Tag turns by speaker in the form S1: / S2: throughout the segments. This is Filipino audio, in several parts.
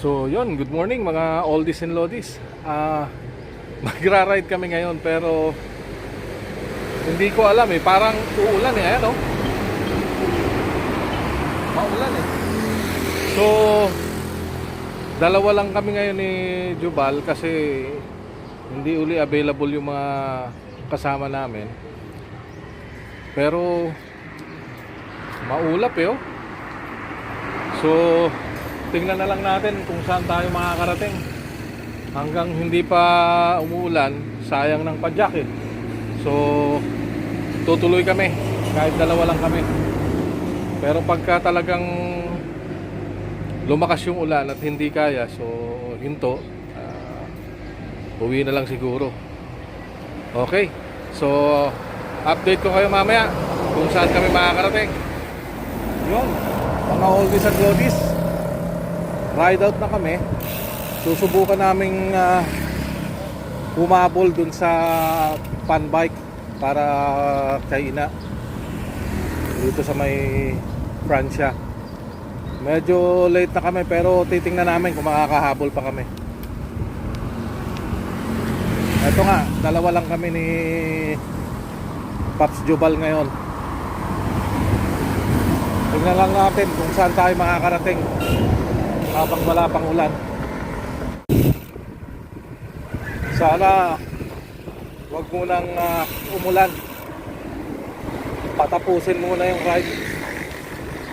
S1: So yun, good morning mga oldies and lodies. Magra-ride kami ngayon pero hindi ko alam parang uulan ayan oh. Maulan So dalawa lang kami ngayon ni Jubal kasi hindi uli available yung mga kasama namin. Pero maulap oh. So tingnan na lang natin kung saan tayo makakarating. Hanggang hindi pa umuulan, sayang ng padyak So tutuloy kami kahit dalawa lang kami. Pero pagka talagang lumakas yung ulan at hindi kaya, so hinto, uwi na lang siguro. Okay, so update ko kayo mamaya kung saan kami makakarating. Yun, mga oldies at goodies, ride out na kami. Susubukan naming humabol dun sa fun bike para kay Ina dito sa may Francia. Medyo late na kami pero titingnan namin kung makakahabol pa kami. Ito nga, dalawa lang kami ni Pops Jubal ngayon. Tingnan lang natin kung saan tayo makakarating habang wala pang ulan. Sana wag munang umulan. Patapusin muna yung ride.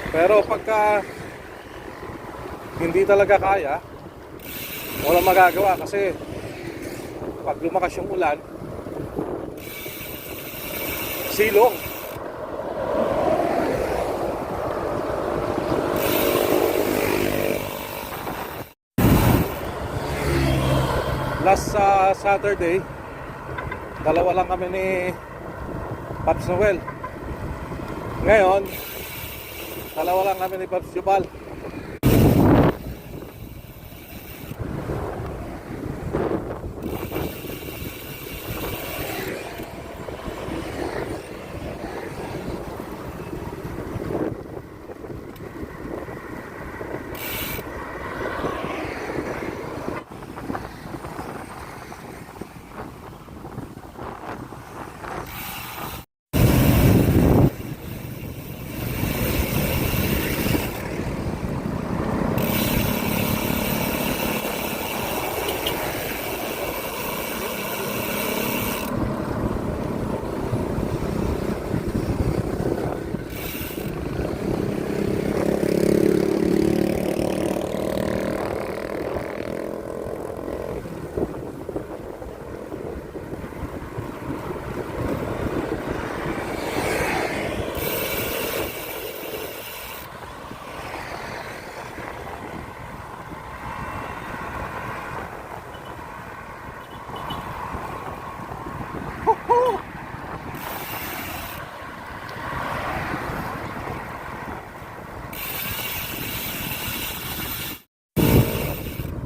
S1: Pero pagka hindi talaga kaya, walang magagawa kasi pag lumakas yung ulan, silong. Last Saturday, dalawa lang kami ni Pops Noel. Ngayon, dalawa lang kami ni Pops Jubal.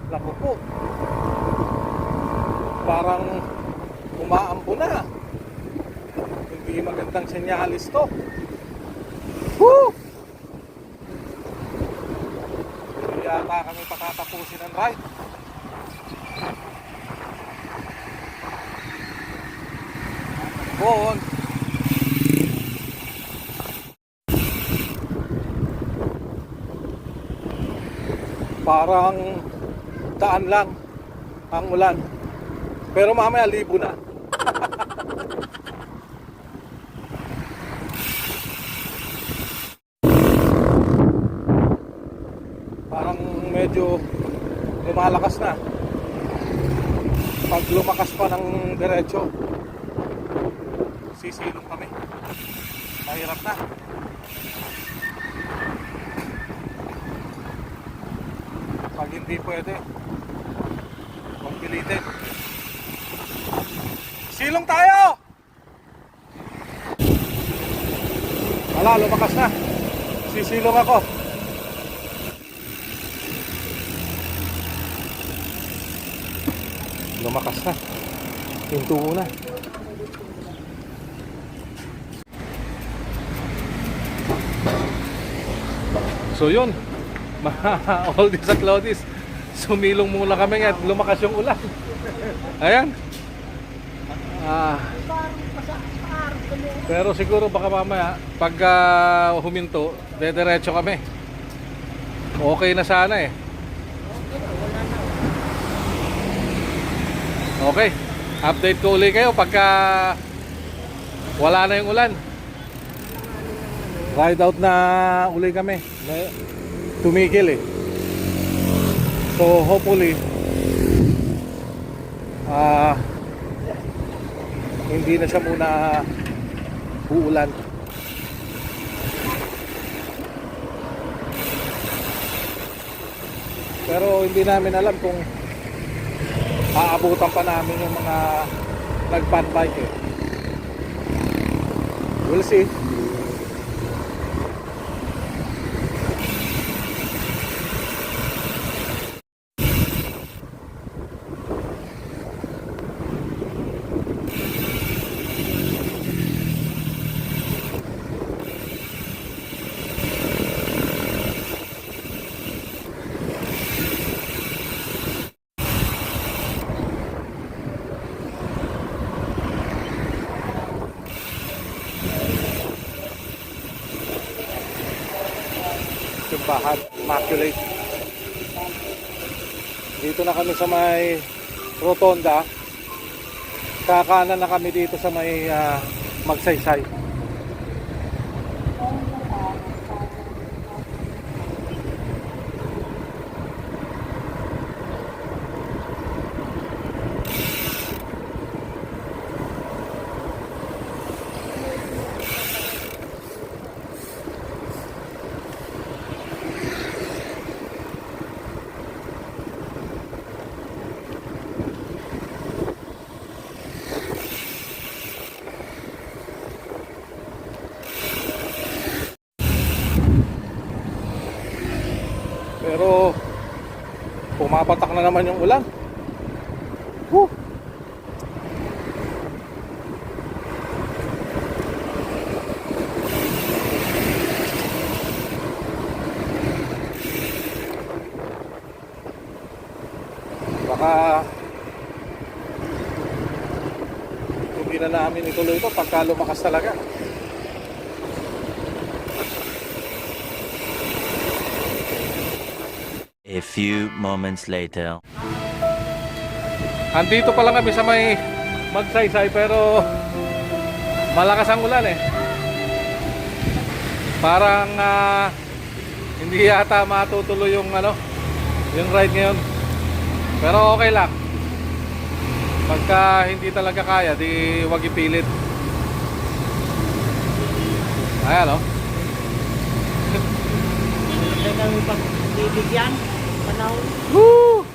S1: Naku po, parang umaambo na. Hindi magandang senyalis to. Woo! Hindi yata kami pakatapusin ang ride. Bon. Parang daan lang ang ulan. Pero mamaya libo na. Parang medyo lumalakas na. Pag lumakas pa ng diretso, sisilong kami. Mahirap na. Pag hindi pwede, huwag pilitin. Silong tayo! Wala, lumakas na. Sisilong ako. Lumakas na. Hinto muna. So yun, mga oldies at lodies, Sumilong muna kami at lumakas yung ulan. Ayan. Pero siguro baka mamaya pag huminto, dediretso kami. Okay na sana eh. Okay. Update ko ulit kayo pagka wala na yung ulan. Ride out na uli kami. Tumigil eh. So hopefully hindi na siya muna uulan. Pero hindi namin alam kung aabutan pa namin yung mga nag-fan bike eh. We'll see. Simbahan, Immaculate. Dito na kami sa may rotonda. Kakanan na kami dito sa may Magsaysay. Pero pumapatak na naman yung ulan. Woo! Baka hindi na namin ituloy ito pagka lumakas talaga.
S2: A few moments later.
S1: Andito pa lang kami sa may Magsaysay pero malakas ang ulan eh. Parang hindi yata matutuloy yung yung ride ngayon. Pero okay lang. Pagka hindi talaga kaya, di wag ipilit. Ayan
S3: Hindi kami pagbibigyan. Panahon.
S1: Woo!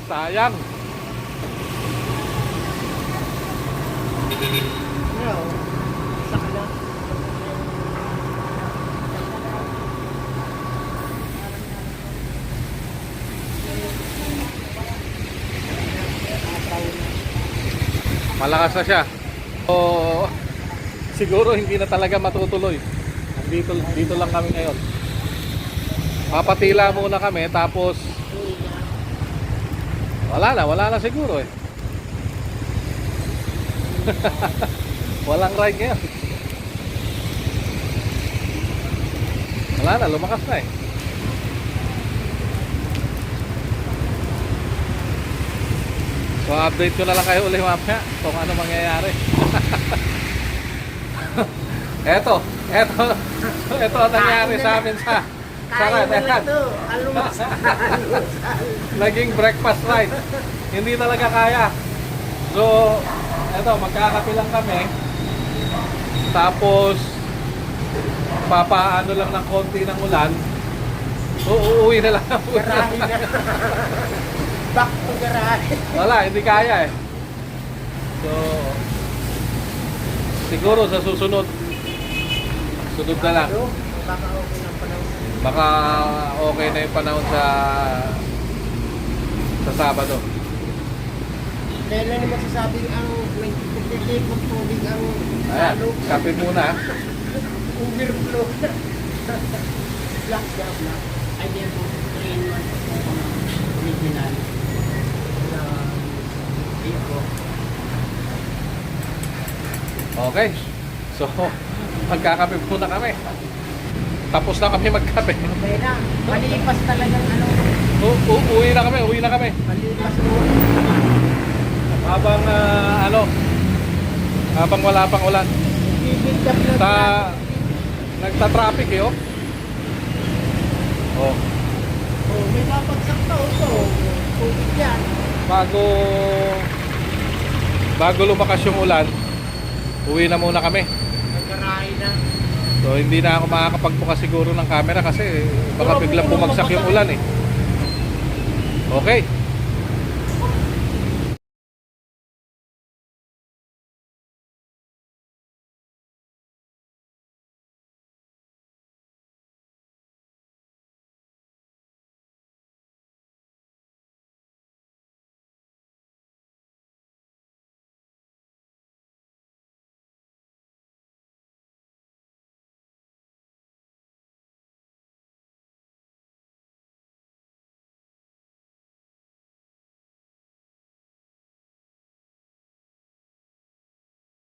S1: Sayang.
S3: No. Sakla.
S1: Malakas na siya. So, siguro hindi na talaga matutuloy. Dito lang kami ngayon. Papatila muna kami tapos wala na siguro eh. Walang ride ngayon. Wala na, lumakas na eh. So update ko na lang kayo ulit mamaya kung ano mangyayari. Eto ang nangyari sa amin sa
S3: Kaya mo
S1: Ayan.
S3: ito. Almusal.
S1: Naging breakfast ride. Hindi talaga kaya. So, eto, magkakape lang kami. Tapos, papaano lang ng konti ng ulan. Uuwi na lang.
S3: Garahe na. Back to garahe.
S1: Wala, hindi kaya eh. So, siguro sa susunod, sunod na lang.
S3: Baka okay ng panahon.
S1: Baka okay na yung panahon sa Sabado.
S3: Kailan naman sasabing ang may titik ng tubig ang
S1: Ayan,
S3: lalo.
S1: kape muna.
S3: Overflow. Black. Ay, di mo. 3 in 1. original. Ito.
S1: Okay. So, magkakape muna kami. Tapos na kami magkape.
S3: Okay na. Malipas talagang ano.
S1: Uwi na kami.
S3: Malipas mo.
S1: Habang habang wala pang ulan.
S3: Bibig up na
S1: Nagta-traffic eh, oh. Oh,
S3: Oh, may babagsak na ito. Tubig yan.
S1: bago lumakas yung ulan, uwi na muna kami.
S3: Nagkarahay na.
S1: So hindi na ako makakapagbukas siguro ng camera kasi baka biglang bumagsak yung ulan eh. Okay.